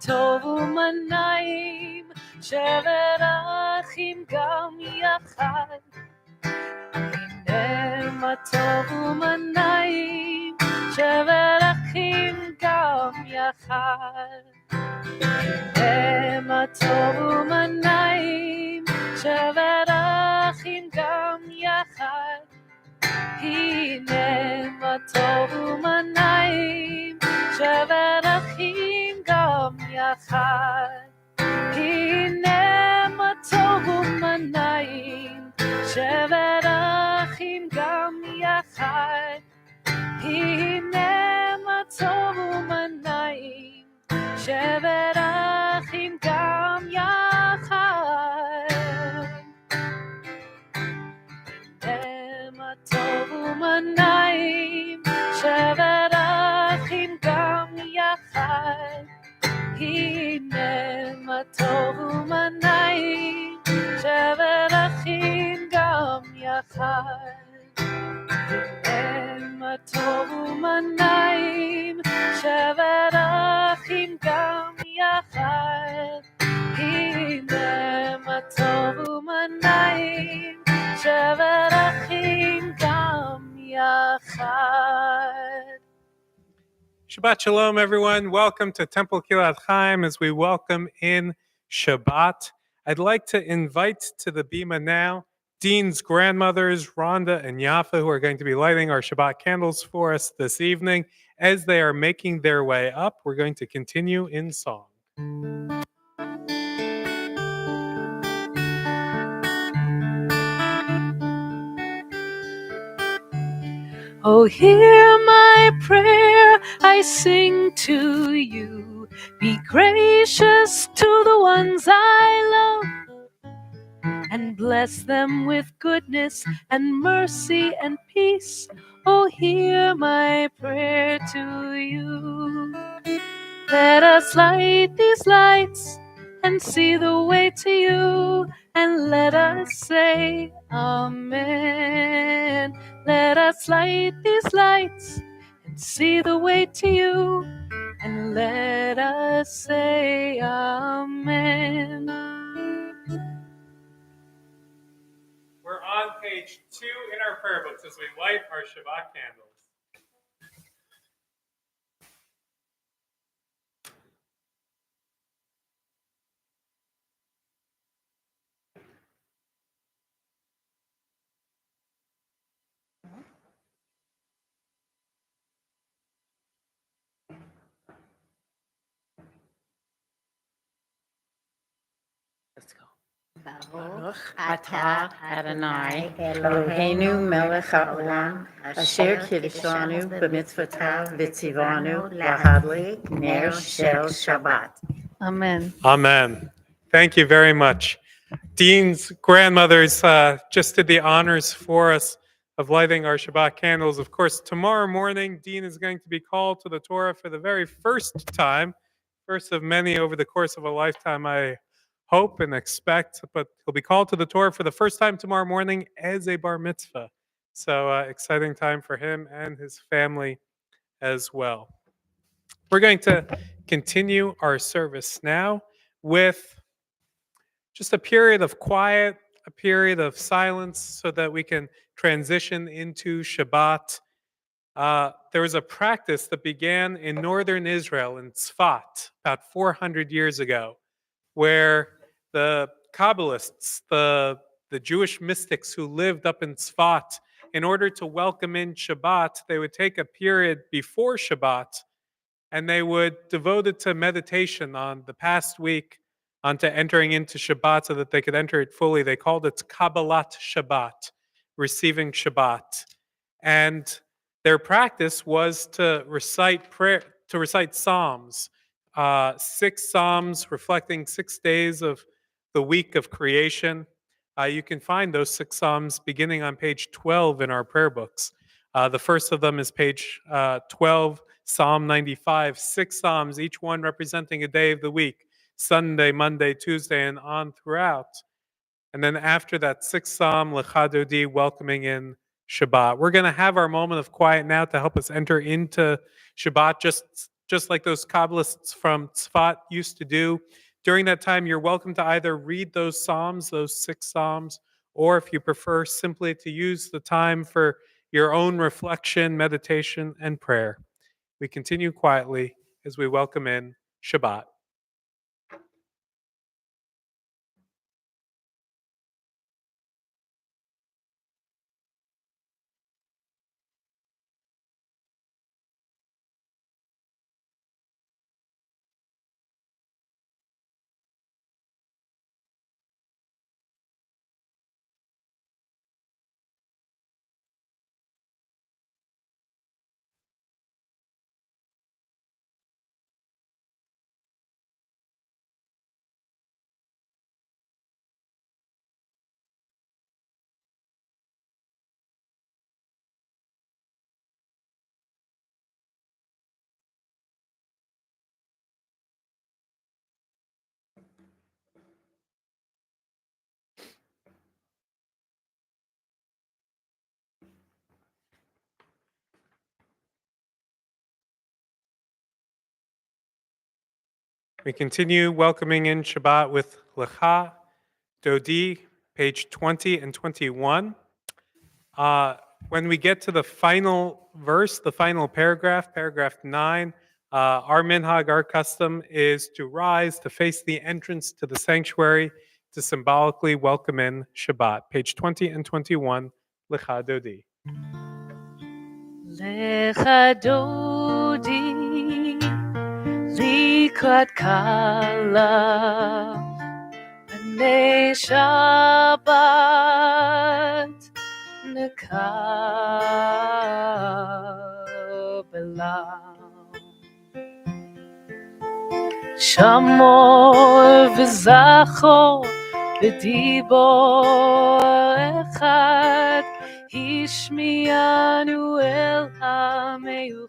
טוב ומנעים, שבת אחים גם יחד. הנה מה טוב ומנעים, שבת אחים גם יחד. הנה מה טוב ומנעים, שבת אחים גם יחד. הנה מה טוב ומנעים, שבת אחים גם יחד. הנה מה טוב ומנעים, שבת אחים גם יחד. הנה מה טוב ומנעים, שבת אחים גם יחד. הנה מה טוב ומנעים, שבת אחים גם יחד. הנה מה טוב ומנעים, שבת אחים גם יחד. הנה מה טוב ומנעים, שבת אחים גם יחד. הנה מה טוב ומנעים, שבת אחים גם יחד. Shabbat Shalom, everyone. Welcome to Temple Kilat Chaim as we welcome in Shabbat. I'd like to invite to the Bima now Dean's grandmothers, Rhonda and Yafa, who are going to be lighting our Shabbat candles for us this evening. As they are making their way up, we're going to continue in song. Oh, hear my prayer, I sing to you. Be gracious to the ones I love, and bless them with goodness and mercy and peace. Oh, hear my prayer to you. Let us light these lights and see the way to you, and let us say Amen. Let us light these lights and see the way to you, and let us say Amen. We're on page 2 in our prayer books as we light our Shabbat candles. Let's go. Baruch atah Adonai Eloheinu melech haolam asher kiddushanu b'mitzvotav v'tzivanu lahadlik ner shel Shabbat. Amen. Amen. Thank you very much. Dean's grandmothers just did the honors for us of lighting our Shabbat candles. Of course, tomorrow morning, Dean is going to be called to the Torah for the very first time, first of many over the course of a lifetime, I hope and expect, but he'll be called to the Torah for the first time tomorrow morning as a bar mitzvah. So exciting time for him and his family as well. We're going to continue our service now with just a period of quiet, a period of silence so that we can transition into Shabbat. There was a practice that began in northern Israel, in Tzfat, about 400 years ago, where the Kabbalists, the Jewish mystics who lived up in Tzfat, in order to welcome in Shabbat, they would take a period before Shabbat and they would devote it to meditation on the past week, onto entering into Shabbat so that they could enter it fully. They called it Kabbalat Shabbat, receiving Shabbat. And their practice was to recite prayer, to recite Psalms, 6 Psalms reflecting 6 days of the week of creation. You can find those 6 Psalms beginning on page 12 in our prayer books. The first of them is page 12, Psalm 95, 6 Psalms, each one representing a day of the week, Sunday, Monday, Tuesday, and on throughout. And then after that 6th Psalm, Lecha Dodi, welcoming in Shabbat. We're going to have our moment of quiet now to help us enter into Shabbat. Just just like those Kabbalists from Tzfat used to do. During that time, you're welcome to either read those Psalms, those 6 Psalms, or if you prefer, simply to use the time for your own reflection, meditation, and prayer. We continue quietly as we welcome in Shabbat. We continue welcoming in Shabbat with Lecha, Dodi, page 20 and 21. When we get to the final verse, the final paragraph, paragraph 9, our minhag, our custom is to rise to face the entrance to the sanctuary to symbolically welcome in Shabbat. Page 20 and 21, Lecha Dodi. Lecha Dodi, Likrat Kala, B'nai Shabbat, Nekabelam. Shamor v'zachor b'dibor echad, Hishmianu el ha'meuchad.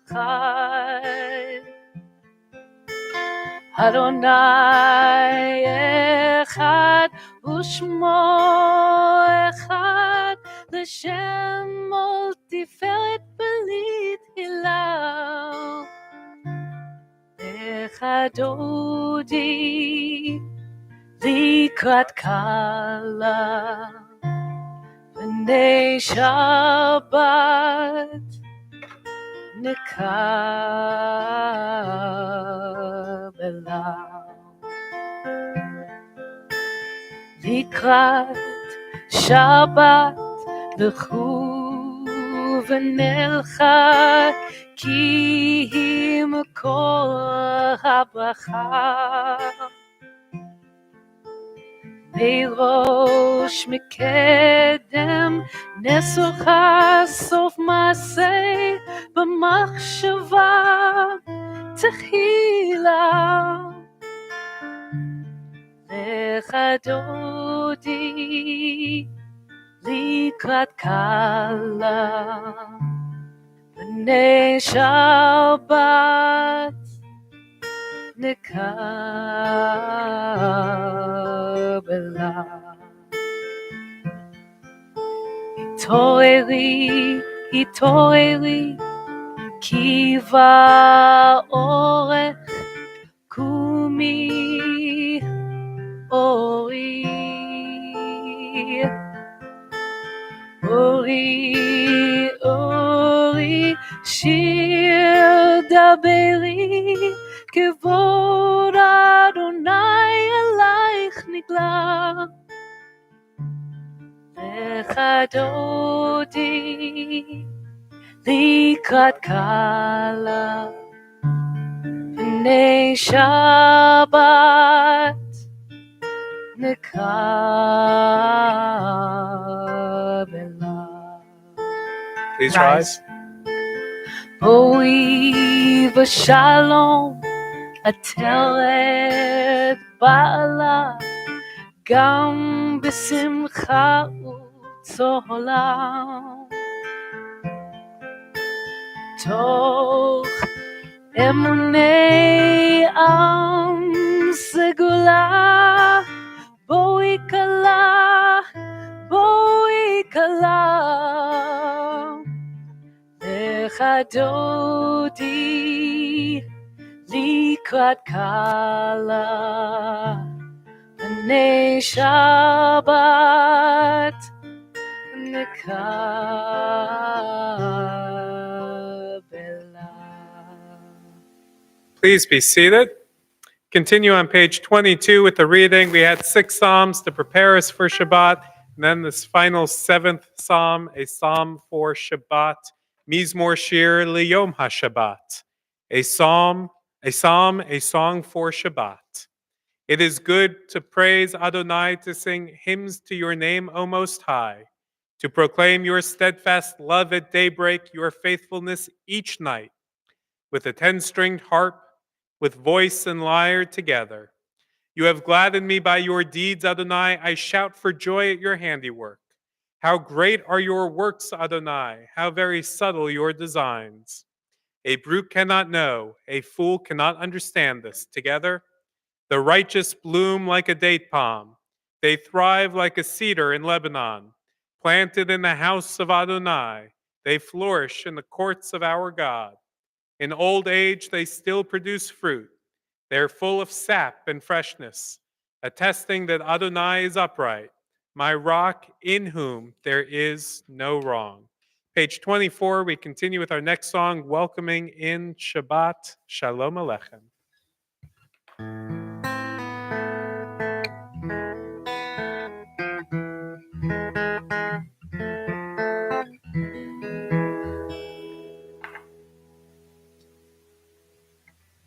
Adonai echad u'shmo echad, L'shem ol tiferet belit hilal. Lecha Dodi, Likrat Kala, B'nai Shabbat, Nekabelam. Likrat Shabbat, L'chu v'nelcha, Ki hi makor habracha. Beirosh mekedem nesocha sof maseh b'machshava techila. Lecha Dodi, Likrat Kala, B'nai Shabbat, Nekabelam. Hitoreri, hitoreri, kiva orech, kumi ori. Ori, ori, shir daberi, kevod Adonai elayich nigla. Lecha Dodi, Likrat Kala, B'nai Shabbat, Nekabelam. Please rise. Boi v'shalom, Ateret ba'ala, Gam b'simcha u'tzolam. Toch emunei am segula, Boi kala, Boi kala. Lecha Dodi, לקראת קלה, בני שבת נקבלה. Please be seated. Continue on page 22 with the reading. We had 6 psalms to prepare us for Shabbat, and then this final 7th psalm, a psalm for Shabbat, Mizmor Shir Liyom HaShabbat, a song for Shabbat. It is good to praise Adonai, to sing hymns to your name, O Most High, to proclaim your steadfast love at daybreak, your faithfulness each night, with a 10-stringed harp, with voice and lyre together. You have gladdened me by your deeds, Adonai. I shout for joy at your handiwork. How great are your works, Adonai. How very subtle your designs. A brute cannot know, a fool cannot understand this. Together, the righteous bloom like a date palm. They thrive like a cedar in Lebanon. Planted in the house of Adonai, they flourish in the courts of our God. In old age, they still produce fruit. They're full of sap and freshness, attesting that Adonai is upright, my rock in whom there is no wrong. Page 24, we continue with our next song, welcoming in Shabbat, Shalom Aleichem.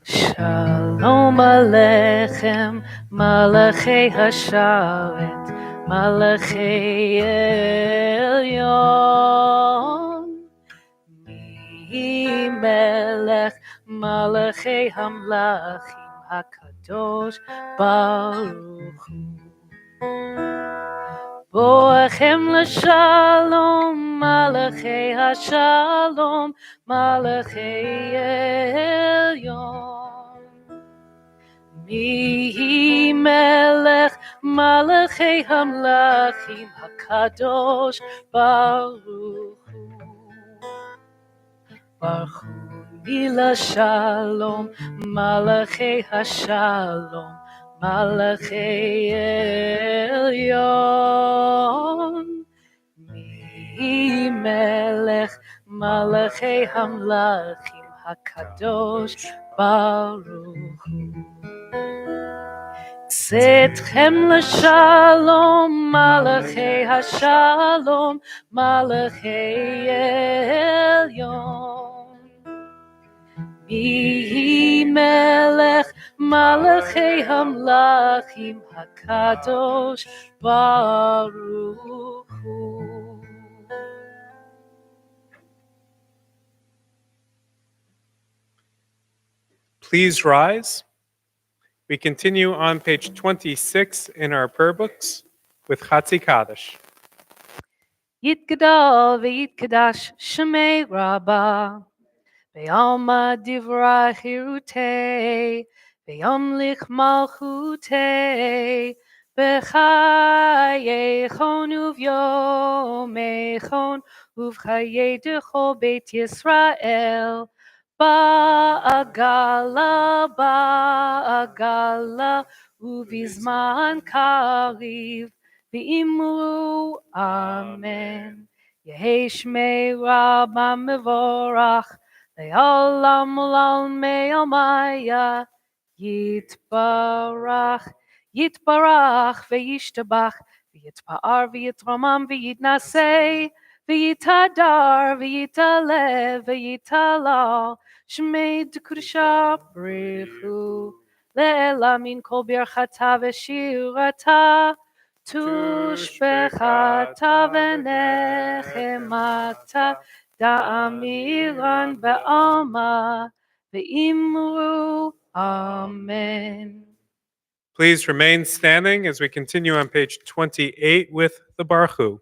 Shalom Aleichem, Malachei Hasharet, Malachei Elyon. Mi Melech, Malachei Hamlachim, HaKadosh Baruch Hu. Boachem l'shalom, Malachei Hashalom, Malachei Elyon. Mi Melech, Malachei Hamlachim, HaKadosh Baruch Hu. Baruch Hu Mila Shalom, Malachei Hashalom, Malachei Elyon. Mi Melech, Malachei Hamlachim, HaKadosh Baruch Hu. Tzedchem l'shalom, Malachei Hashalom, Malachei Elyon. Mi Melech, Malachei Hamlachim, HaKadosh Baruch Hu. Please rise. We continue on page 26 in our prayer books with Chatzi Kaddish. Yitgadal v'yitgadash Shemei Rabbah, Ve'alma divra hirutei, Ve'yamlich malchutei, B'chayechon uv'yomechon, Uv'chayei dechol Beit Yisrael, Ba'agala, Uv'izman kariv, V'imru Amen. Yehei Shmei Rabbah mevorach, Le'olam olam me'omaya, Yitbarach, Yitbarach, Ve'yishtabach, V'yitpa'ar, V'yitromam, V'yitnasei, V'yitadar, V'yitalev, V'yitalal, Shmei D'Kudusha Brichu, Le'ela min kol birchata v'shirata, Tushbechata v'nechemata, Da'amiran ba'alma, ve'imru Amen. Please remain standing as we continue on page 28 with the Baruch Hu.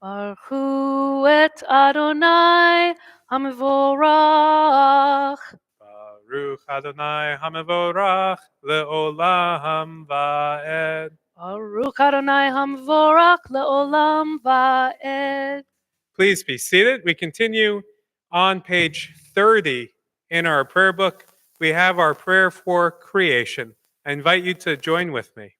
Baruch Hu et Adonai HaMevorach. Baruch Adonai HaMevorach le'olam va'ed. Baruch Adonai HaMevorach le'olam va'ed. Please be seated. We continue on page 30 in our prayer book, we have our prayer for creation. I invite you to join with me.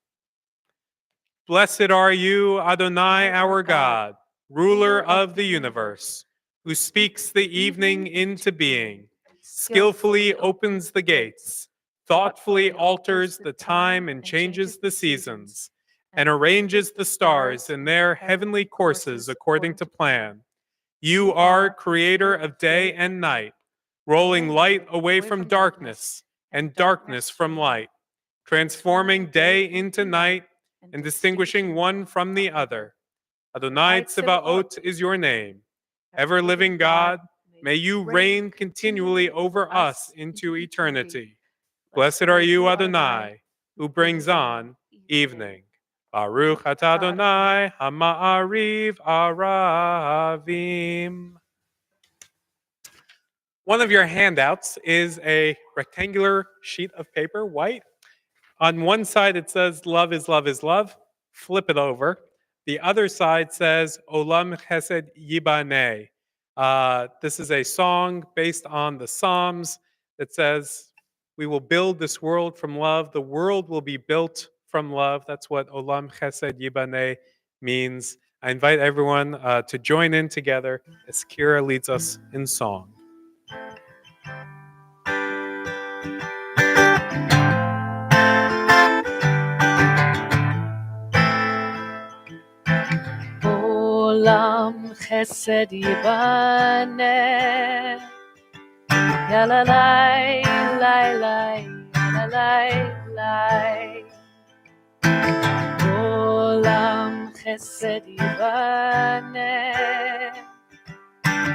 Blessed are you, Adonai, our God, ruler of the universe, who speaks the evening into being, skillfully opens the gates, thoughtfully alters the time and changes the seasons, and arranges the stars in their heavenly courses according to plan. You are creator of day and night, rolling light away from darkness and darkness from light, transforming day into night and distinguishing one from the other. Adonai Tsevaot is your name. Ever-living God, may you reign continually over us into eternity. Blessed are you, Adonai, who brings on evening. Baruch atah Adonai hama'ariv aravim. One of your handouts is a rectangular sheet of paper, white. On one side, it says, love is love is love. Flip it over. The other side says, Olam Chesed Yibaneh. This is a song based on the Psalms that says, we will build this world from love. The world will be built from love. That's what Olam Chesed Yibaneh means. I invite everyone to join in together as Kira leads us in song. Olam chesed yibaneh, yalalai, lai, lai, yalalai, lai. Olam chesed yibaneh,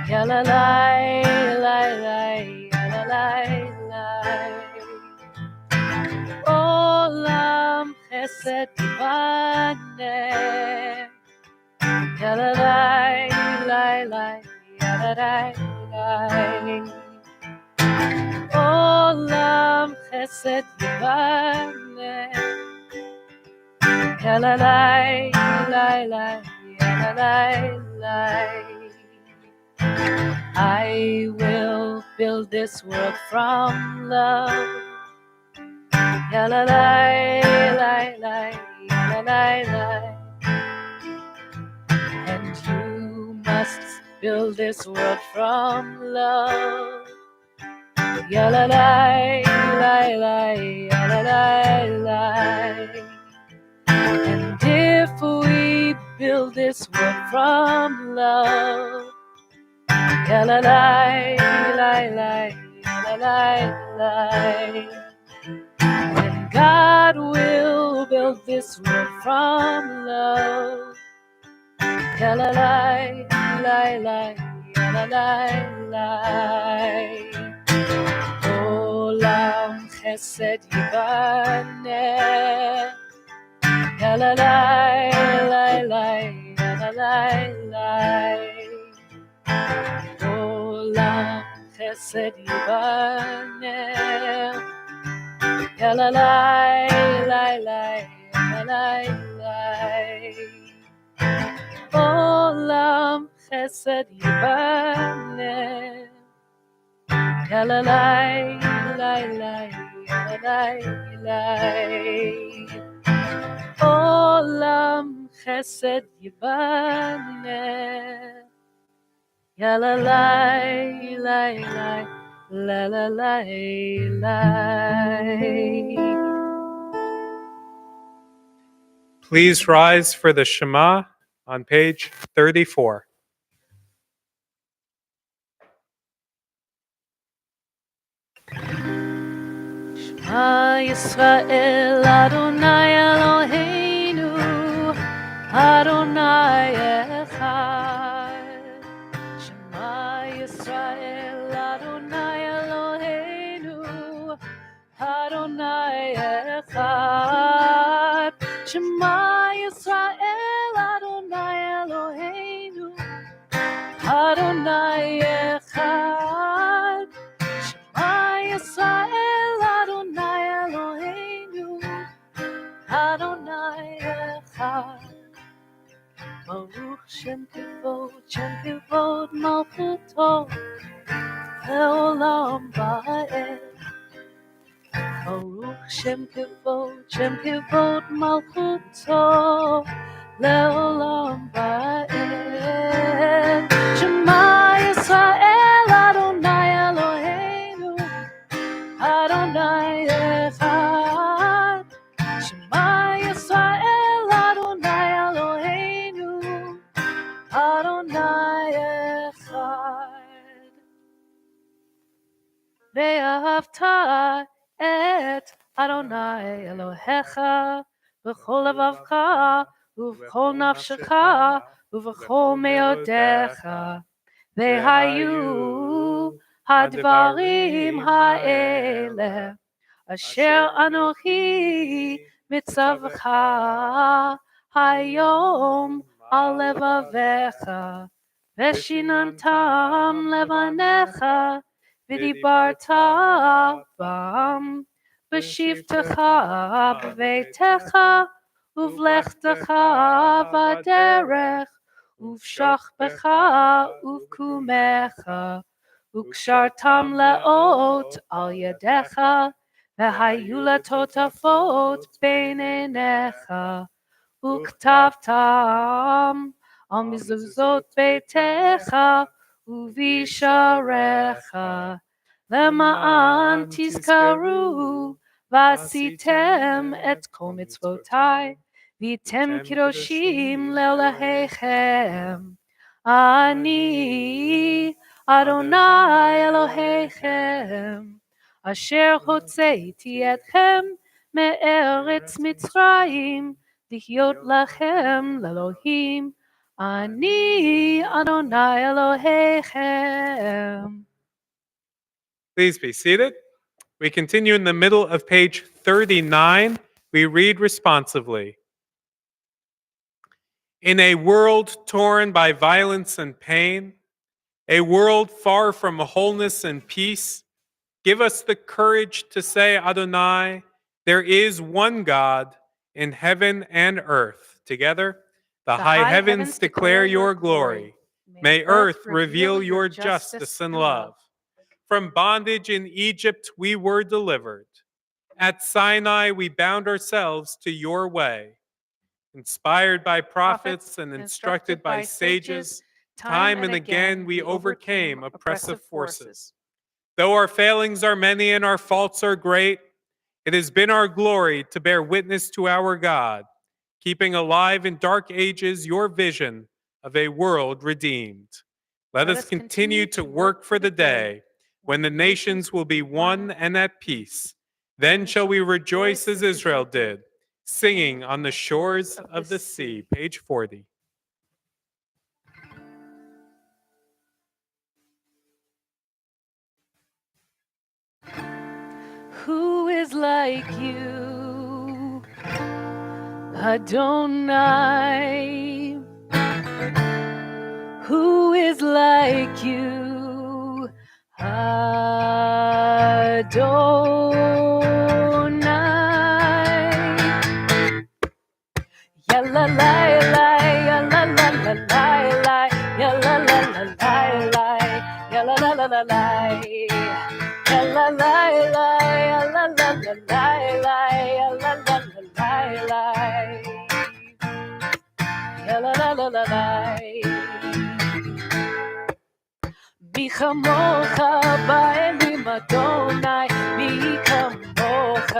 yalalai, lai, lai, yalalai, lai. Olam chesed yibaneh, yalalai, lai, lai, yalalai, lai. Olam chesed yibaneh, yalalai, lai, lai, yalalai, lai. I will build this world from love. Yalalai, lai, lai, yalalai, lai. And you must build this world from love. Yalalai, lai, lai, yalalai, lai. And if we build this world from love, yalalai, lai, lai, yalalai, lai. Then God will build this world from love. Yalalai, lai, lai, yalalai, lai. Olam chesed yibaneh, yalalai, lai, lai, yalalai, lai. Olam chesed yibaneh, yalalai, lai, lai, yalalai, lai. Olam chesed yibaneh, yalalai, lai, lai, yalalai, lai. Olam chesed yibaneh, yalalai, lai, lai, la, la, lai, lai. Please rise for the Shema on page 34. Shema Yisrael, Adonai Eloheinu, Adonai Echad. Shema Yisrael, Adonai Eloheinu, Adonai Echad. Shema Yisrael, Adonai Eloheinu, Adonai Echad. Shema Yisrael, Adonai Eloheinu, Adonai Echad. Baruch Shem Kivod Malchuto, Leolam Va'ed. שם כבוד מלכותו, לעולם ועד. שמע ישראל, אדוני אלוהינו, אדוני אחד. שמע ישראל, אדוני אלוהינו, אדוני אחד. ואהבת את אדוני אלוהיך בכל לבבך ובכל נפשך ובכל מאודיך. והיו הדברים האלה אשר אנוכי מצווך היום על לבביך, ושיננתם לבניך, ודיברת בם בשבתך בביתך ובלכתך בדרך ובשכבך ובקומך, וקשרתם לאות על ידיך, והיו לטוטפות בין עיניך, וכתבתם על מזוזות ביתך ובשעריך, למען תזכרו ועשיתם את כל מצוותיי, והייתם קדושים לאלוהיכם. אני אדוני אלוהיכם, אשר הוצאתי אתכם מארץ מצרים, להיות לכם לאלוהים. אני אדוני אלוהיכם. Please be seated. We continue in the middle of page 39. We read responsively. In a world torn by violence and pain, a world far from wholeness and peace, give us the courage to say, Adonai, there is one God in heaven and earth. Together, the high heavens declare your glory. May earth reveal your justice and love. From bondage in Egypt we were delivered. At Sinai we bound ourselves to your way. Inspired by prophets and instructed by sages, time and again we overcame oppressive forces. Though our failings are many and our faults are great, it has been our glory to bear witness to our God, keeping alive in dark ages your vision of a world redeemed. Let us continue to work for the day when the nations will be one and at peace. Then shall we rejoice as Israel did, singing on the shores of the sea. Page 40. Who is like you, Adonai? Who is like you, Adonai? Ya la la la, ya la la la la, ya la la la la, ya la la la la la. La la la la, la la la la, la la la la, la la la la. מי כמוך באלים אדוני, מי כמוך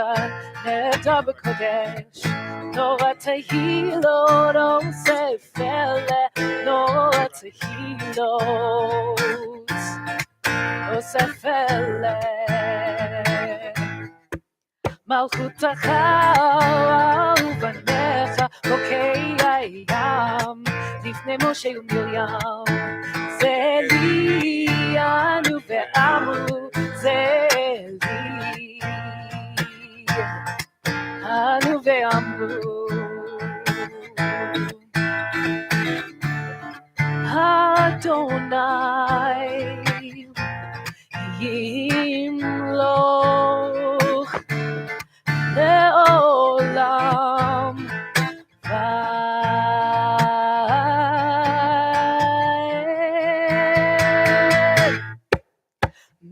נהדר בקודש, נורא תהילות עושה פלא, נורא תהילות עושה פלא. מלכותך ובניך חוקי הים, לפני משה ומרים. זה לי אנו ואמרו, זה לי אנו ואמרו. אדוני ימלוך לעולם ועד.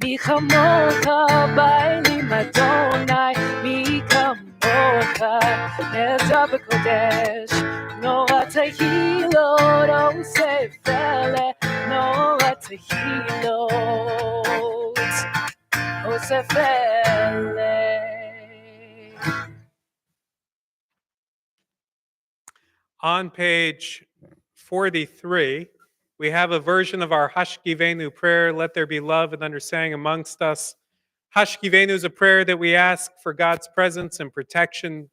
מי כמוך באלים אדוני, become Mocha, Nezab Kodesh, Noah Tahilo, Ose Fele, Noah Tahilo, Ose Fele. On page 43, we have a version of our Hashkivenu prayer, let there be love and understanding amongst us. Hashkivenu is a prayer that we ask for God's presence and protection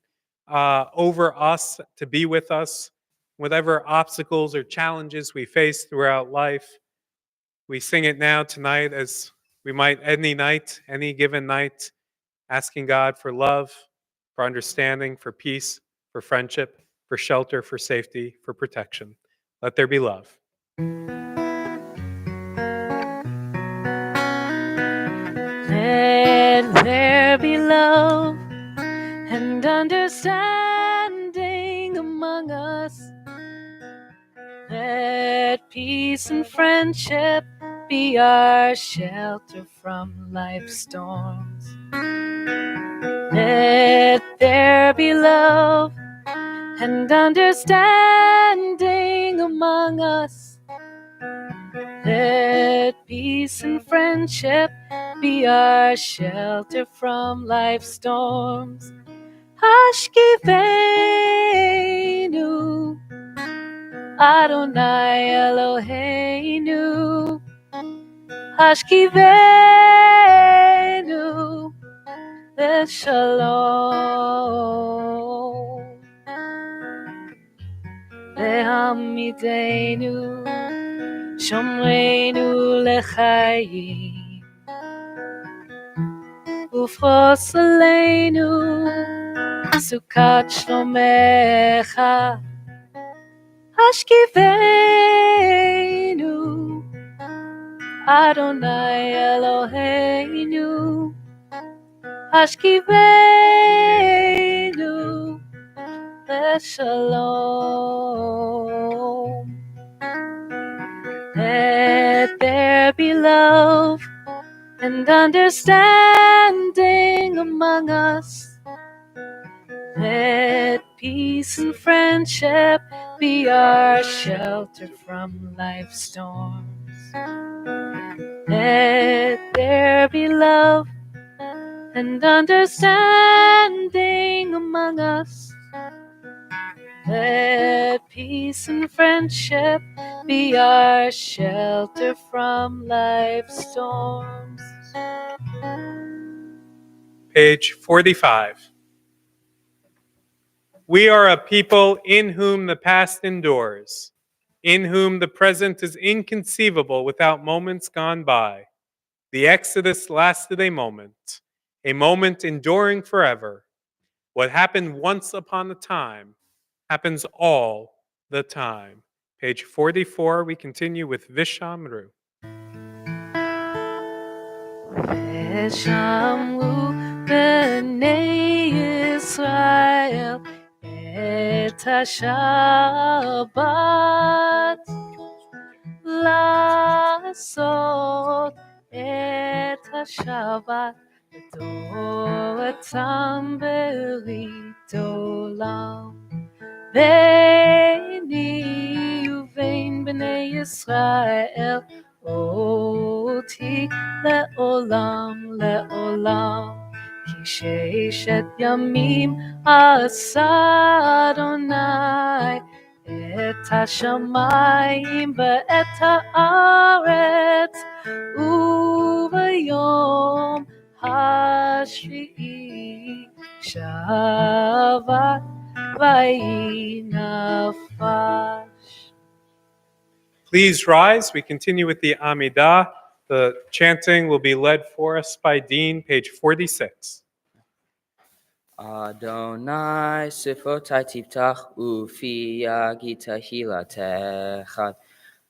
over us, to be with us, whatever obstacles or challenges we face throughout life. We sing it now tonight as we might any night, any given night, asking God for love, for understanding, for peace, for friendship, for shelter, for safety, for protection. Let there be love. Let there be love and understanding among us. Let peace and friendship be our shelter from life's storms. Let there be love and understanding among us. Let peace and friendship be our shelter from life's storms. Hashkivenu, Adonai Eloheinu. Hashkivenu, Leshalom. Lehamidenu, Shomreinu lechayim. Ufros aleinu, Sukat shlomecha. Hashkivenu, Adonai Eloheinu. Hashkivenu, Leshalom. Let there be love and understanding among us. Let peace and friendship be our shelter from life's storms. Let there be love and understanding among us. Let peace and friendship be our shelter from life's storms. Page 45. We are a people in whom the past endures, in whom the present is inconceivable without moments gone by. The Exodus lasted a moment enduring forever. What happened once upon a time happens all the time. Page 44, we continue with Vishamru. Veshamru b'nei Yisrael et HaShabbat לעשות את השבת בתורתם ברית עולם ביני ובין בני ישראל אותי לעולם לעולם כי ששת ימים עשה אדוני את השמיים ואת הארץ וביום השביעי שבת ויהי נפש. Please rise. We continue with the Amidah. The chanting will be led for us by Dean, page 46. Adonai sifotai tiftach ufi yagita hilatecha.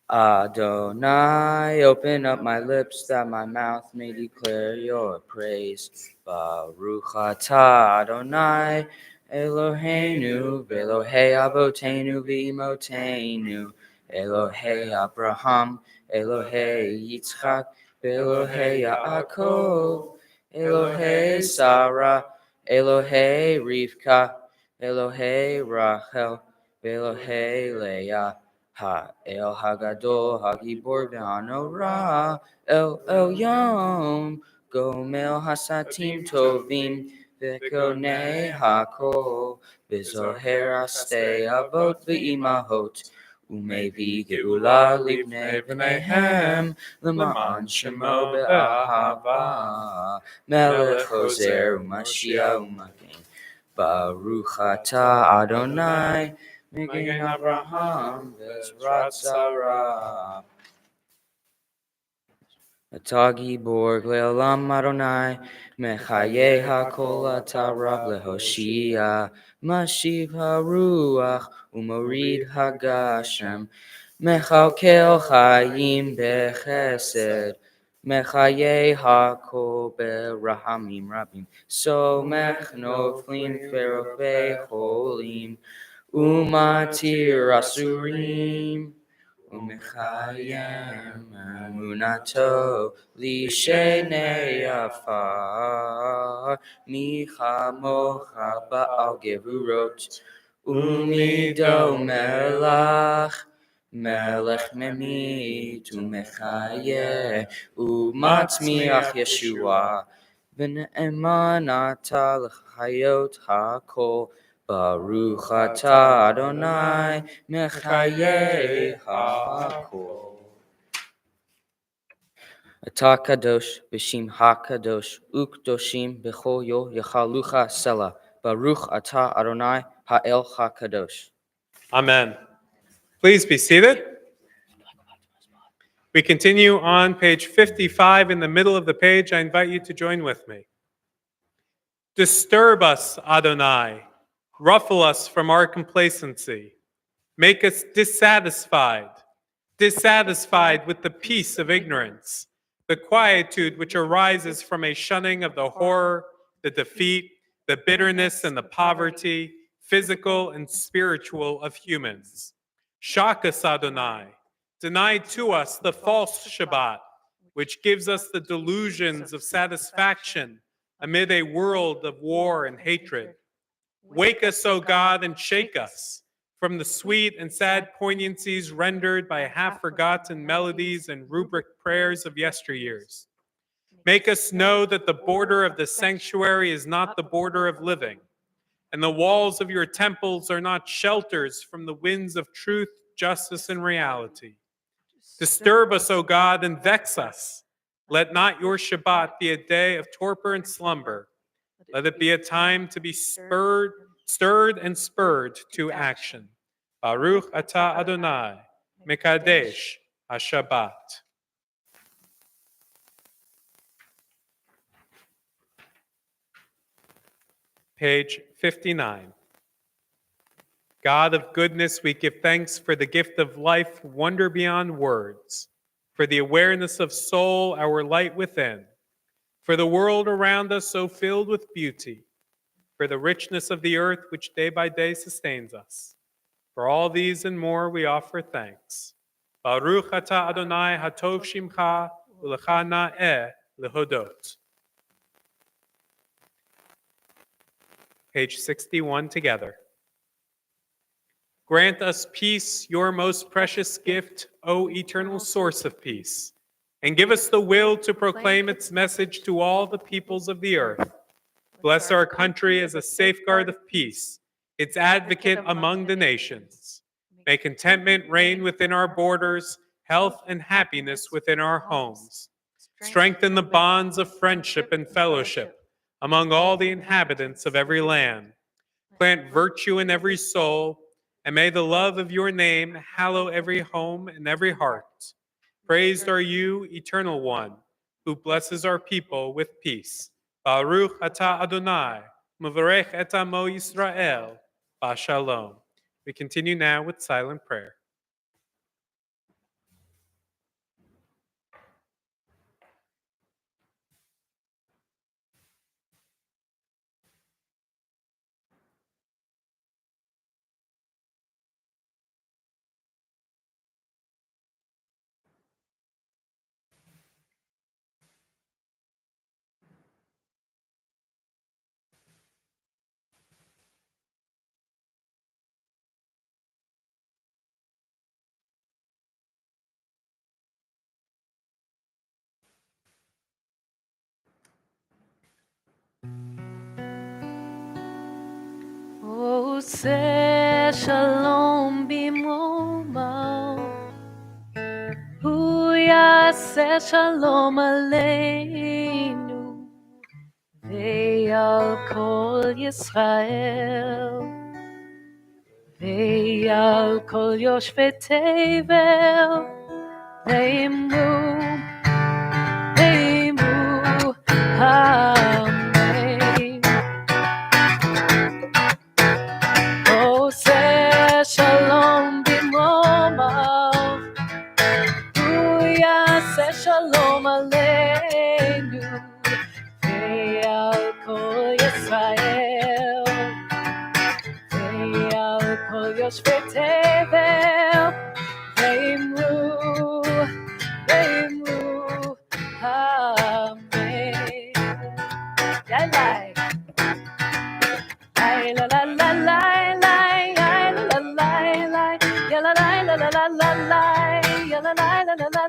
Adonai, open up my lips that my mouth may declare your praise. Baruch atah Adonai Eloheinu v'Elohei Avotenu v'Imotenu Elohei Abraham Elohei Yitzchak v'Elohei Yaakov Elohei Sarah Elohe Rivka, Elohe Rachel, Elohe Leah, Ha-El Hagadol, Hagibor Ra, El Yom, Gomel Hasatim Tovim, Vekonei Hakol, Vizoher Aste Avot V'imahot, Umevi Geula Livnei V'nehem, L'ma'an Shemo Be'ahava, Melech Hoser U'Mashiach U'Magen, Baruch Atah Adonai, Megan Abraham, Bezrat Sarah. Atagi Borg Leolam Adonai, Mechaye HaKol Atarav Lehoshia, Mashiv HaRuach, Umorid HaGashem, Mechalkel Chayim Bechesed, Mechaye HaKol Berahamim Rabim, Somech Noflim Ferofei Cholim, Umatir Asurim, Umechayem Emunato Lishenei Afar Michamocha Ba'al Gevurot Umido Melach Melech Memit Umechaye Umatzmiach Yeshua V'ne'eman Ata L'chayot HaKol Baruch Atah Adonai Mechaye HaKol. Atah Kadosh B'Shim HaKadosh Ukdoshim B'chol Yo Yechalucha Selah. Baruch Atah Adonai Ha'el HaKadosh. Amen. Please be seated. We continue on page 55 in the middle of the page. I invite you to join with me. Disturb us, Adonai. Ruffle us from our complacency. Make us dissatisfied with the peace of ignorance, the quietude which arises from a shunning of the horror, the defeat, the bitterness, and the poverty, physical and spiritual, of humans. Shock us, Adonai. Deny to us the false Shabbat, which gives us the delusions of satisfaction amid a world of war and hatred. Wake us, O God, and shake us from the sweet and sad poignancies rendered by half-forgotten melodies and rubric prayers of yesteryears. Make us know that the border of the sanctuary is not the border of living, and the walls of your temples are not shelters from the winds of truth, justice, and reality. Disturb us, O God, and vex us. Let not your Shabbat be a day of torpor and slumber. Let it be a time to be stirred and spurred to action. Baruch Atah Adonai, Mekadesh HaShabbat. Page 59. God of goodness, we give thanks for the gift of life, wonder beyond words, for the awareness of soul, our light within, for the world around us so filled with beauty, for the richness of the earth which day by day sustains us. For all these and more we offer thanks. Baruch atah Adonai hatov shimcha u'lecha na'eh lehodot. Page 61 together. Grant us peace, your most precious gift, O eternal source of peace, and give us the will to proclaim its message to all the peoples of the earth. Bless our country as a safeguard of peace, its advocate among the nations. May contentment reign within our borders, health and happiness within our homes. Strengthen the bonds of friendship and fellowship among all the inhabitants of every land. Plant virtue in every soul, and may the love of your name hallow every home and every heart. Praised are you, Eternal One, who blesses our people with peace. Baruch atah Adonai, Mevarech et amo Yisrael, Bashalom. We continue now with silent prayer. עושה שלום במרומיו, הוא יעשה שלום עלינו ועל כל ישראל ועל כל יושבי תבל, ואמרו אמן. עושה שלום במרומיו, הוא יעשה שלום עלינו ועל כל ישראל ועל כל יושבי תבל, ואמרו אמן. יאללה la la la la la la la la la ya la la la la la la la ya la la la la la la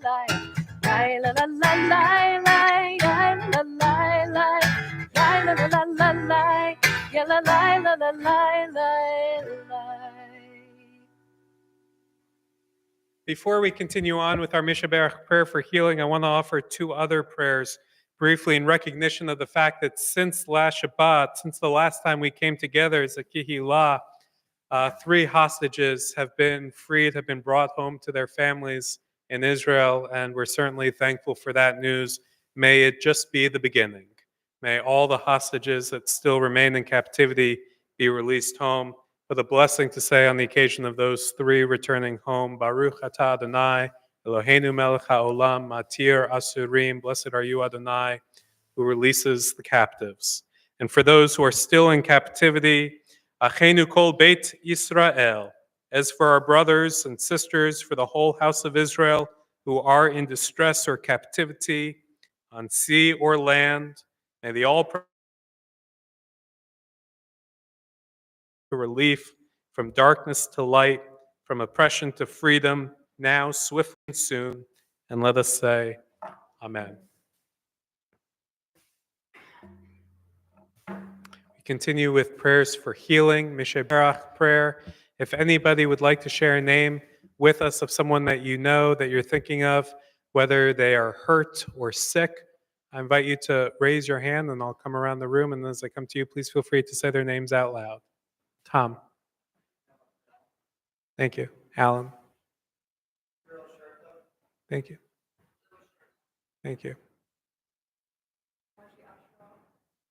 la la la la la la ya la la la la la la la la ya la la la la la la. Before we continue on with our Mishaberach prayer for healing, I want to offer two other prayers briefly in recognition of the fact that since last Shabbat, since the last time we came together as a Kihila, 3 hostages have been freed, have been brought home to their families in Israel, and we're certainly thankful for that news. May it just be the beginning. May all the hostages that still remain in captivity be released home. With a blessing to say on the occasion of those 3 returning home, Baruch atah Adonai, Eloheinu melech haolam, matir asurim, blessed are you Adonai, who releases the captives. And for those who are still in captivity, Achenu kol beit Yisrael, as for our brothers and sisters, for the whole house of Israel who are in distress or captivity on sea or land, may they all pray for relief from darkness to light, from oppression to freedom, now, swiftly, and soon. And let us say, Amen. We continue with prayers for healing, Mishaberach prayer. If anybody would like to share a name with us of someone that you know, that you're thinking of, whether they are hurt or sick, I invite you to raise your hand and I'll come around the room. And as I come to you, please feel free to say their names out loud. Tom. Thank you. Alan. Thank you. Thank you.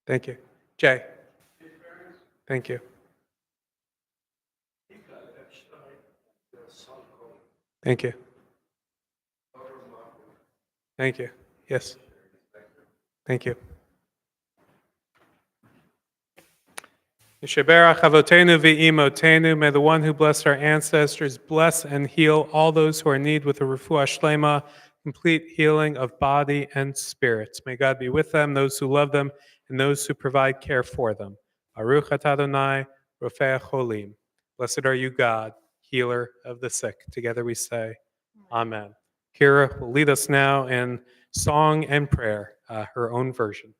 Thank you. Jay. Thank you. Thank you. Thank you. Yes. Thank you. Yeshaberach avotenu v'imotenu, may the one who blessed our ancestors bless and heal all those who are in need with a refuah shlema, complete healing of body and spirit. May God be with them, those who love them, and those who provide care for them. Baruch atah Adonai, rofei cholim. Blessed are you, God, healer of the sick. Together we say, Amen. Kira will lead us now in song and prayer, her own version.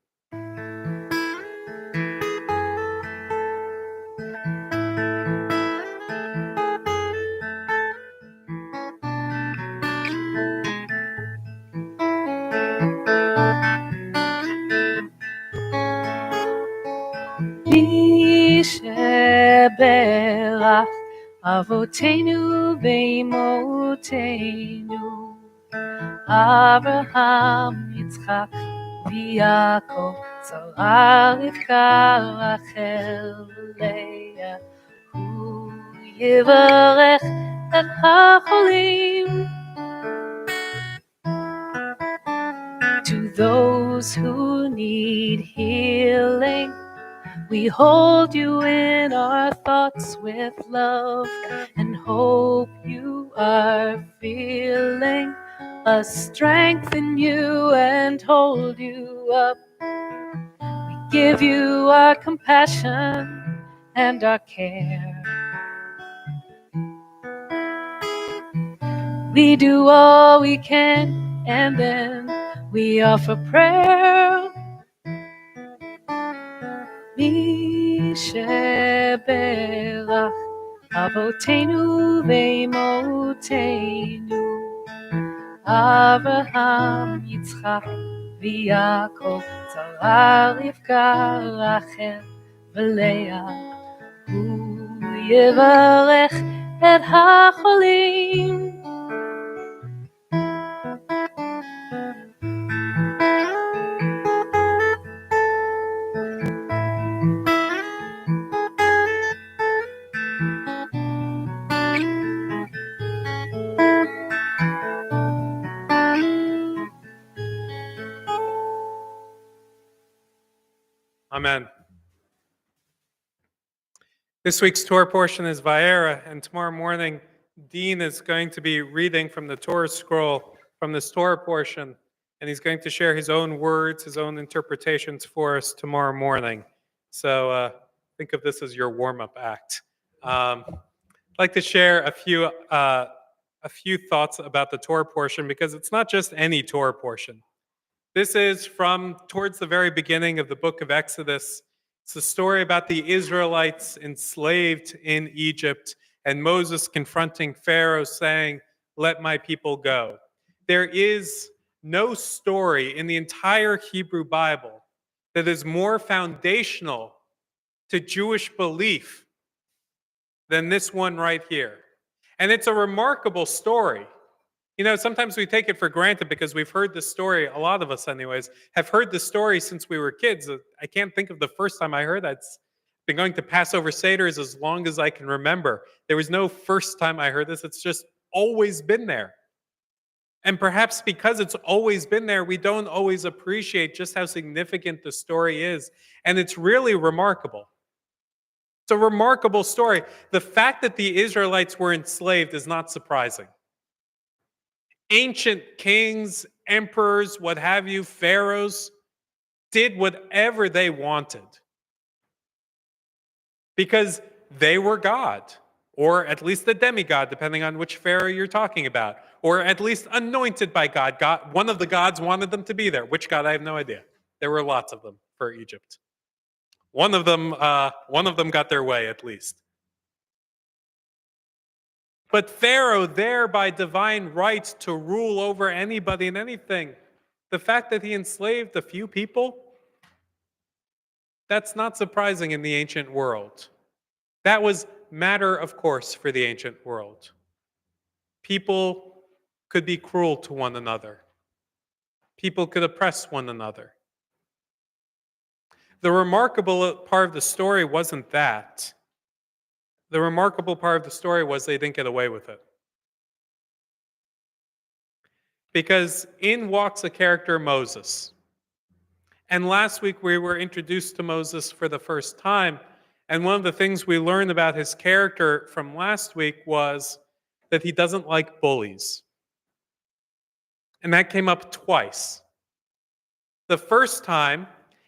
Mishaberach avotenu ve'imotenu, Abraham, Yitzchak, v'Yaakov, Sarah, Rivka, Rachel, Leah, hu yivarech et hacholim. To those who need healing, we hold you in our thoughts with love and hope you are feeling us strengthen you and hold you up. We give you our compassion and our care. We do all we can and then we offer prayer. Mishaberach Avotenu ve'imotenu, Avraham, Yitzchak, v'Yaakov, Tzara, Rivka, Rachel, v'Leah. הוא יברך את החולים. Amen. This week's Torah portion is Vayera, and tomorrow morning, Dean is going to be reading from the Torah scroll from this Torah portion, and he's going to share his own words, his own interpretations for us tomorrow morning. So think of this as your warm-up act. I'd like to share a few thoughts about the Torah portion, because it's not just any Torah portion. This is from towards the very beginning of the book of Exodus. It's a story about the Israelites enslaved in Egypt and Moses confronting Pharaoh saying, "Let my people go." There is no story in the entire Hebrew Bible that is more foundational to Jewish belief than this one right here. And it's a remarkable story. You know, sometimes we take it for granted because we've heard this story, a lot of us anyways, have heard this story since we were kids. I can't think of the first time I heard that. It's been going to Passover Seders as long as I can remember. There was no first time I heard this. It's just always been there. And perhaps because it's always been there, we don't always appreciate just how significant the story is. And it's really remarkable. It's a remarkable story. The fact that the Israelites were enslaved is not surprising. Ancient kings, emperors, what have you, pharaohs, did whatever they wanted because they were God, or at least the demigod, depending on which pharaoh you're talking about, or at least anointed by God. One of the gods wanted them to be there. Which god, I have no idea. There were lots of them for Egypt. One of them got their way, at least. But Pharaoh, there by divine right to rule over anybody and anything, the fact that he enslaved a few people, that's not surprising in the ancient world. That was matter of course for the ancient world. People could be cruel to one another. People could oppress one another. The remarkable part of the story wasn't that. The remarkable part of the story was they didn't get away with it. Because in walks a character, Moses. And last week we were introduced to Moses for the first time. And one of the things we learned about his character from last week was that he doesn't like bullies. And that came up twice. The first time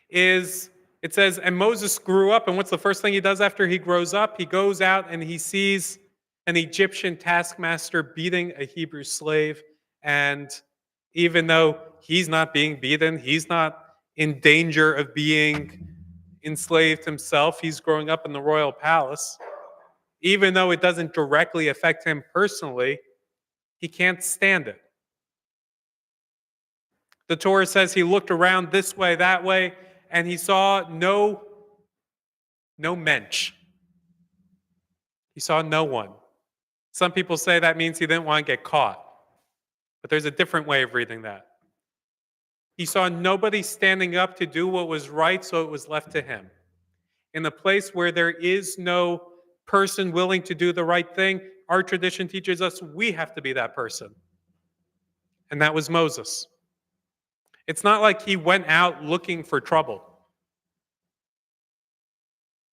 is, it says, and Moses grew up, and what's the first thing he does after he grows up? He goes out and he sees an Egyptian taskmaster beating a Hebrew slave, and even though he's not being beaten, he's not in danger of being enslaved himself, he's growing up in the royal palace, even though it doesn't directly affect him personally, he can't stand it. The Torah says he looked around this way, that way, and he saw no mensch. He saw no one. Some people say that means he didn't want to get caught. But there's a different way of reading that. He saw nobody standing up to do what was right, so it was left to him. In a place where there is no person willing to do the right thing, our tradition teaches us we have to be that person. And that was Moses. It's not like he went out looking for trouble.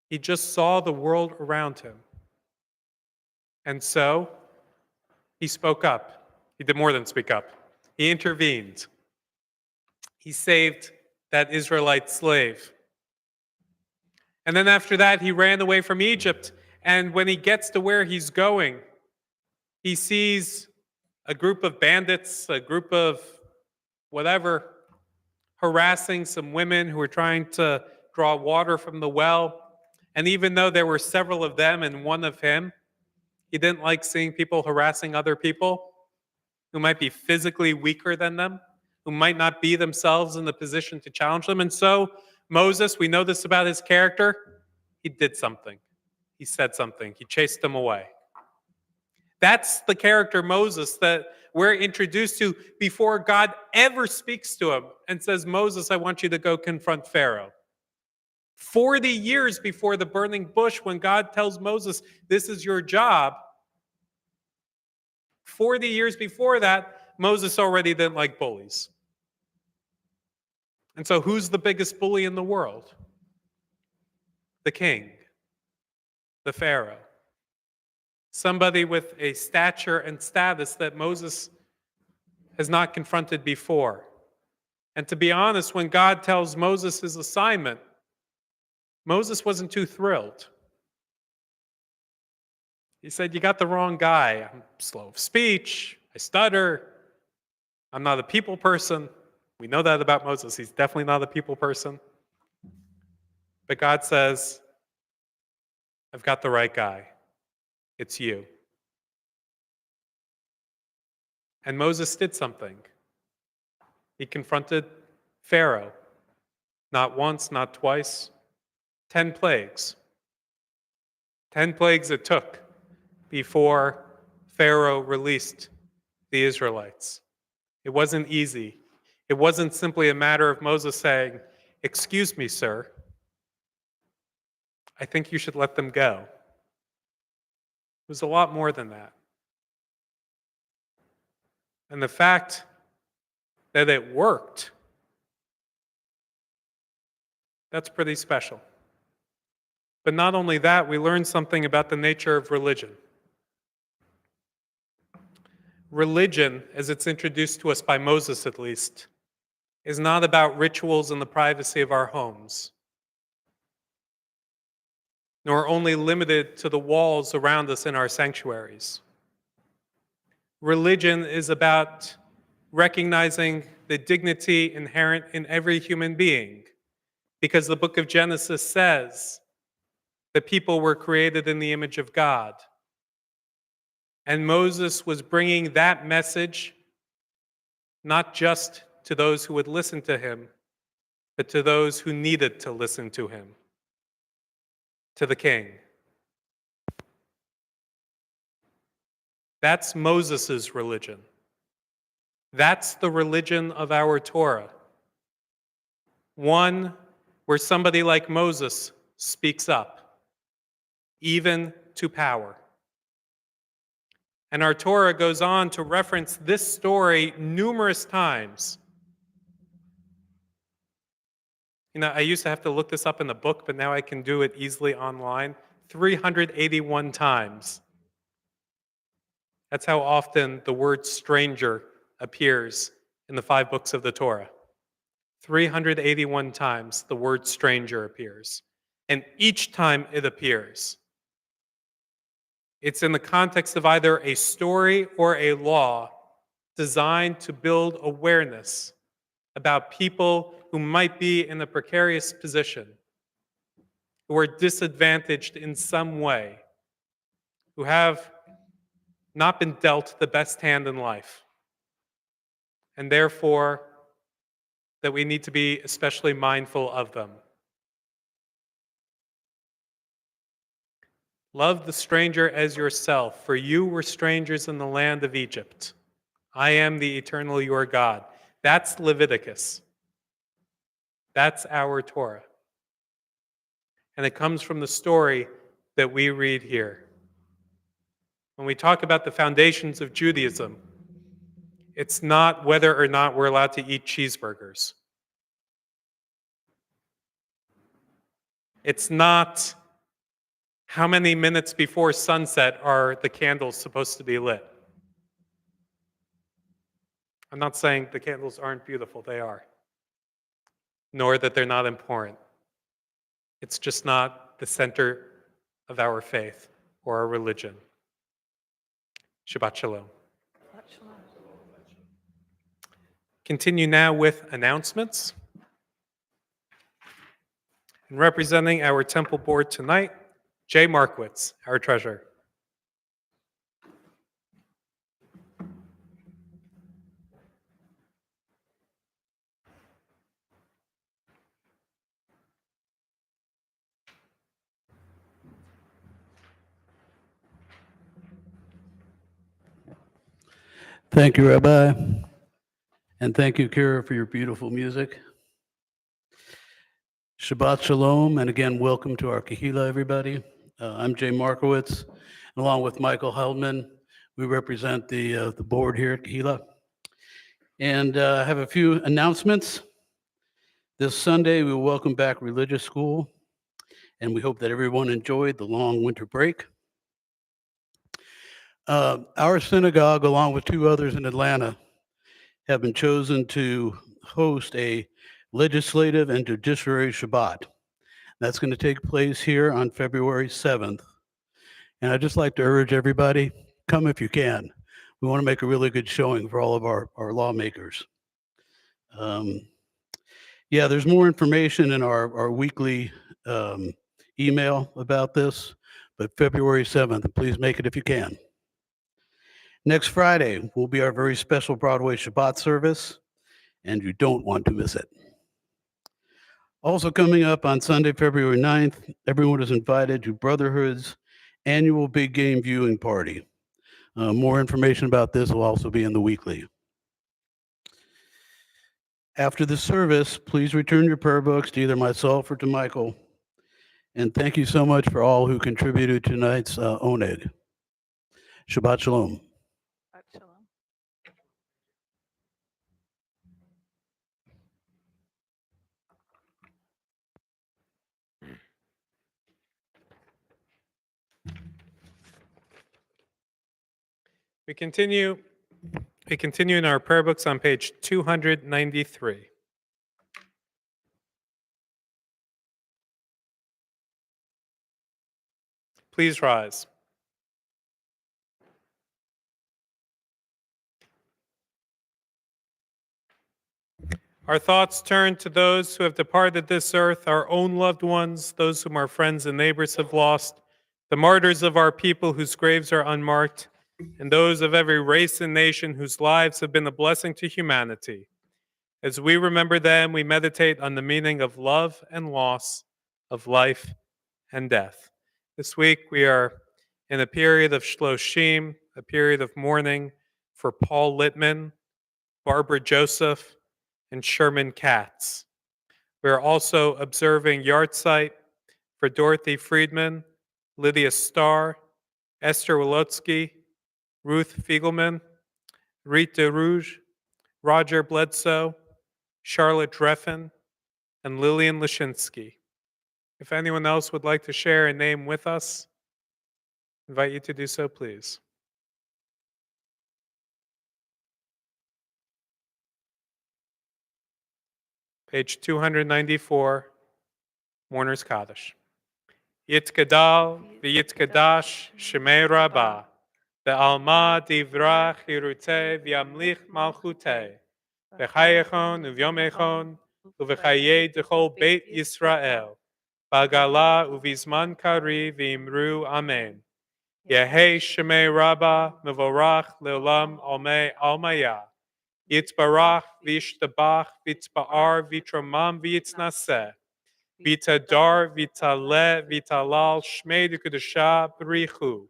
He just saw the world around him. And so he spoke up. He did more than speak up. He intervened. He saved that Israelite slave. And then after that, he ran away from Egypt. And when he gets to where he's going, he sees a group of bandits, a group of whatever, harassing some women who were trying to draw water from the well. And even though there were several of them and one of him, He didn't like seeing people harassing other people who might be physically weaker than them, who might not be themselves in the position to challenge them. And so Moses, we know this about his character, he did something. He said something. He chased them away. That's the character Moses that we're introduced to before God ever speaks to him and says, Moses, I want you to go confront Pharaoh. 40 years before the burning bush, when God tells Moses, this is your job, 40 years before that, Moses already didn't like bullies. And so who's the biggest bully in the world? The king, the Pharaoh. Somebody with a stature and status that Moses has not confronted before. And to be honest, when God tells Moses his assignment, Moses wasn't too thrilled. He said, you got the wrong guy. I'm slow of speech. I stutter. I'm not a people person. We know that about Moses. He's definitely not a people person. But God says, I've got the right guy. It's you. And Moses did something. He confronted Pharaoh. Not once, not twice. 10 plagues. 10 plagues it took before Pharaoh released the Israelites. It wasn't easy. It wasn't simply a matter of Moses saying, excuse me, sir, I think you should let them go. It was a lot more than that. And the fact that it worked, that's pretty special. But not only that, we learn something about the nature of religion. Religion, as it's introduced to us by Moses at least, is not about rituals in the privacy of our homes, nor only limited to the walls around us in our sanctuaries. Religion is about recognizing the dignity inherent in every human being, because the book of Genesis says that people were created in the image of God. And Moses was bringing that message not just to those who would listen to him, but to those who needed to listen to him, to the king. That's Moses' religion. That's the religion of our Torah. One where somebody like Moses speaks up, even to power. And our Torah goes on to reference this story numerous times. You know, I used to have to look this up in the book, but now I can do it easily online. 381 times. That's how often the word stranger appears in the 5 books of the Torah. 381 times the word stranger appears. And each time it appears, it's in the context of either a story or a law designed to build awareness about people who might be in a precarious position, who are disadvantaged in some way, who have not been dealt the best hand in life, and therefore that we need to be especially mindful of them. Love the stranger as yourself, for you were strangers in the land of Egypt. I am the eternal your God. That's Leviticus. That's our Torah. And it comes from the story that we read here. When we talk about the foundations of Judaism, it's not whether or not we're allowed to eat cheeseburgers. It's not how many minutes before sunset are the candles supposed to be lit. I'm not saying the candles aren't beautiful, they are. Nor that they're not important. It's just not the center of our faith or our religion. Shabbat Shalom. Continue now with announcements. And representing our temple board tonight, Jay Markowitz, our treasurer. Thank you, Rabbi. And thank you, Kira, for your beautiful music. Shabbat Shalom. And again, welcome to our Kahila, everybody. I'm Jay Markowitz. And along with Michael Heldman, we represent the board here at Kahila. And I have a few announcements. This Sunday, we will welcome back religious school. And we hope that everyone enjoyed the long winter break. Our synagogue, along with two others in Atlanta, have been chosen to host a legislative and judiciary Shabbat. That's going to take place here on February 7th. And I'd just like to urge everybody, come if you can. We want to make a really good showing for all of our lawmakers. Yeah, there's more information in our weekly email about this, but February 7th, please make it if you can. Next Friday will be our very special Broadway Shabbat service, and you don't want to miss it. Also coming up on Sunday, February 9th, everyone is invited to Brotherhood's annual big game viewing party. More information about this will also be in the weekly. After the service, please return your prayer books to either myself or to Michael. And thank you so much for all who contributed to tonight's Oneg. Shabbat Shalom. Shalom. We continue in our prayer books on page 293. Please rise. Our thoughts turn to those who have departed this earth, our own loved ones, those whom our friends and neighbors have lost, the martyrs of our people whose graves are unmarked, and those of every race and nation whose lives have been a blessing to humanity. As we remember them, we meditate on the meaning of love and loss, of life and death. This week we are in a period of Shloshim, a period of mourning for Paul Littman, Barbara Joseph, and Sherman Katz. We are also observing Yahrzeit for Dorothy Friedman, Lydia Starr, Esther Wolotsky, Ruth Fiegelman, Rita Rouge, Roger Bledsoe, Charlotte Dreffen, and Lillian Lashinsky. If anyone else would like to share a name with us, I invite you to do so, please. Page 294, Mourner's Kaddish. Yitkadal v'yitkadash shemei rabbah, ve'alma divrach hiruteh v'yamlich malchuteh, v'chayechon uvyomechon uv'chayei dechol beit Yisrael, b'agala uvizman kari v'imru amen. Yehei shemei rabbah mevorach leolam almaya. Yitzbarach v'yishtabach v'yitzba'ar v'yitramam v'yitznaseh. Vitadar vitale vitalal shmei dekudasha b'richu.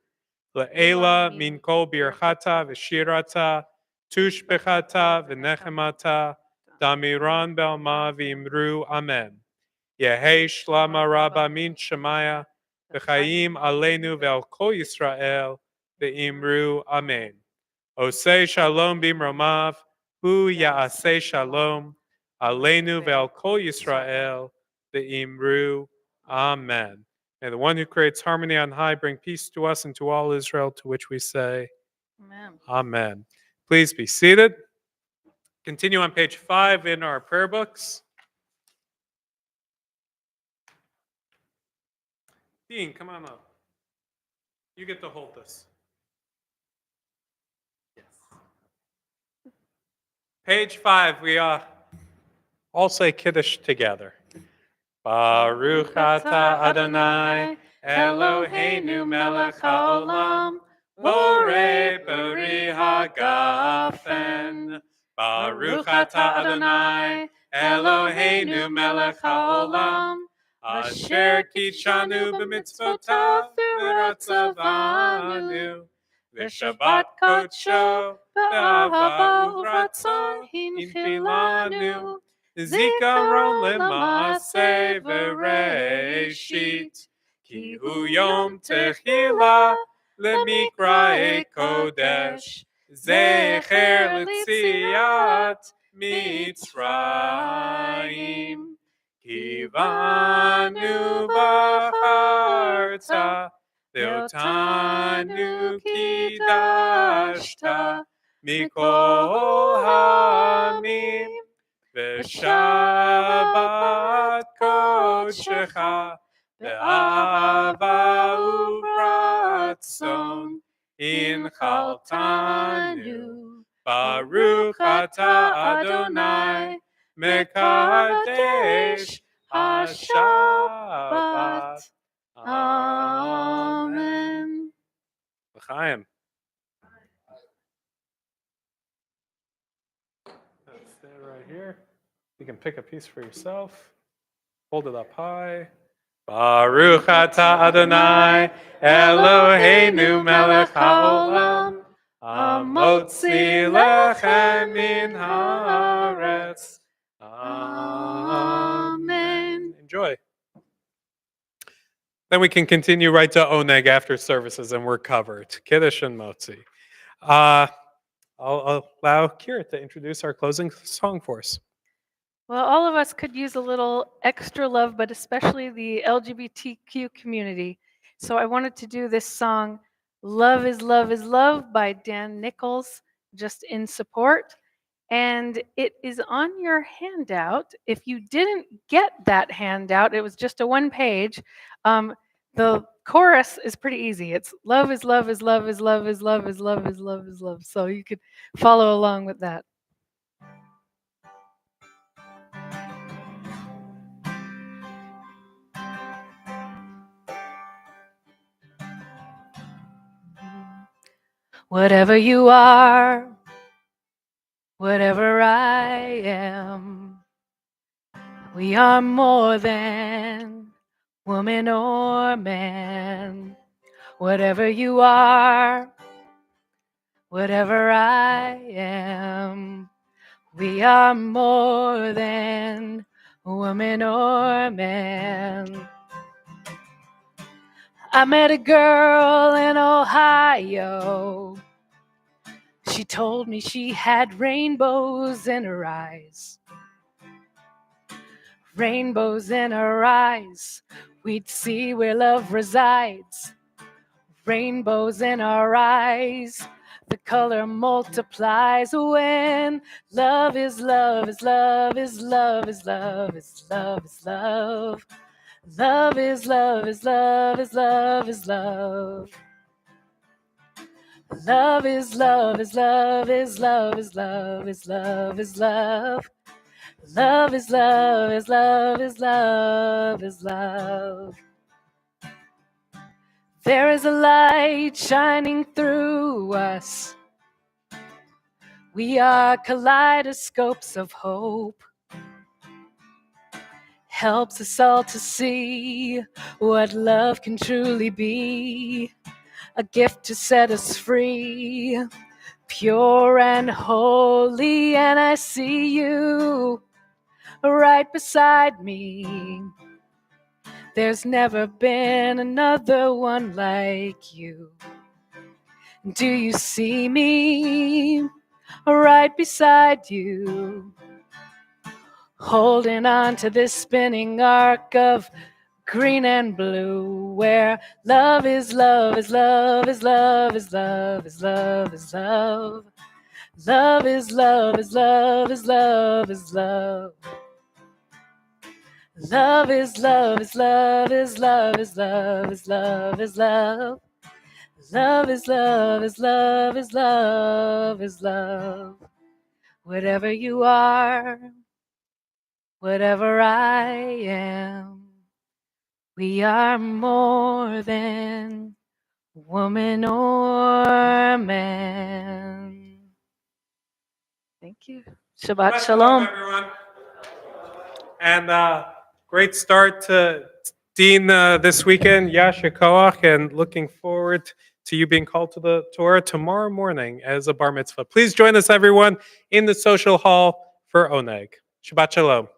Le'ela min kol birchata v'shirata tushbechata v'nechemata damiran b'alma v'imru amen. Yehei shlama rabba min shemaya v'chayim aleinu ve'al kol Yisrael v'imru amen. Osei shalom b'imromav hu ya'aseh shalom aleinu ve'al kol Yisrael v'imru amen. May the one who creates harmony on high bring peace to us and to all Israel, to which we say, Amen. Amen. Please be seated. Continue on page 5 in our prayer books. Dean, come on up. You get to hold this. Yes. Page 5, we all say Kiddush together. Baruch atah Adonai, Eloheinu melech haolam, borei bori hagafen. Baruch atah Adonai, Eloheinu melech haolam, asher kitshanu b'mitzvotav v'ratzavanu ושבת קודשו, באהבה וברצון, הנחילנו, זיכרון למעשה וראשית, כי הוא יום תחילה למקראי קודש, זכר ליציאת מצרים. כי בנו בחרת, ואותנו קידשת מכל העמים, ושבת קודשך באהבה וברצון הנחלתנו. ברוך אתה אדוני מקדש השבת. Amen. L'chaim. That's it right here. You can pick a piece for yourself. Hold it up high. Baruch atah Adonai Eloheinu melech haolam hamotzi lechem min haaretz. Amen. Enjoy. Then we can continue right to Oneg after services, and we're covered. Kiddush and Motzi. I'll allow Kira to introduce our closing song for us. Well, all of us could use a little extra love, but especially the LGBTQ community. So I wanted to do this song, Love is Love is Love by Dan Nichols, just in support. And it is on your handout. If you didn't get that handout, it was just a one page. The chorus is pretty easy. It's love is love is love is love is love is love is love is love. So you could follow along with that. Whatever you are, whatever I am, we are more than woman or man. Whatever you are, whatever I am, we are more than woman or man. I met a girl in Ohio. She told me she had rainbows in her eyes. Rainbows in her eyes. We'd see where love resides. Rainbows in our eyes. The color multiplies when love is love is love is love is love is love is love. Love is love is love is love is love. Love is love is love is love is love is love is love. Love is love is love is love is love. There is a light shining through us. We are kaleidoscopes of hope. Helps us all to see what love can truly be. A gift to set us free, pure and holy. And I see you right beside me. There's never been another one like you. Do you see me right beside you? Holding on to this spinning arc of green and blue, where love is love is love is love is love is love is love. Love is love is love is love is love. Love is love is love is love is love is love is love. Love is love is love is love is love. Whatever you are, whatever I am, we are more than woman or man. Thank you. Shabbat Shalom. Everyone. And great start to Dean this weekend, Yasha Koach, and looking forward to you being called to the Torah tomorrow morning as a bar mitzvah. Please join us, everyone, in the social hall for Oneg. Shabbat Shalom.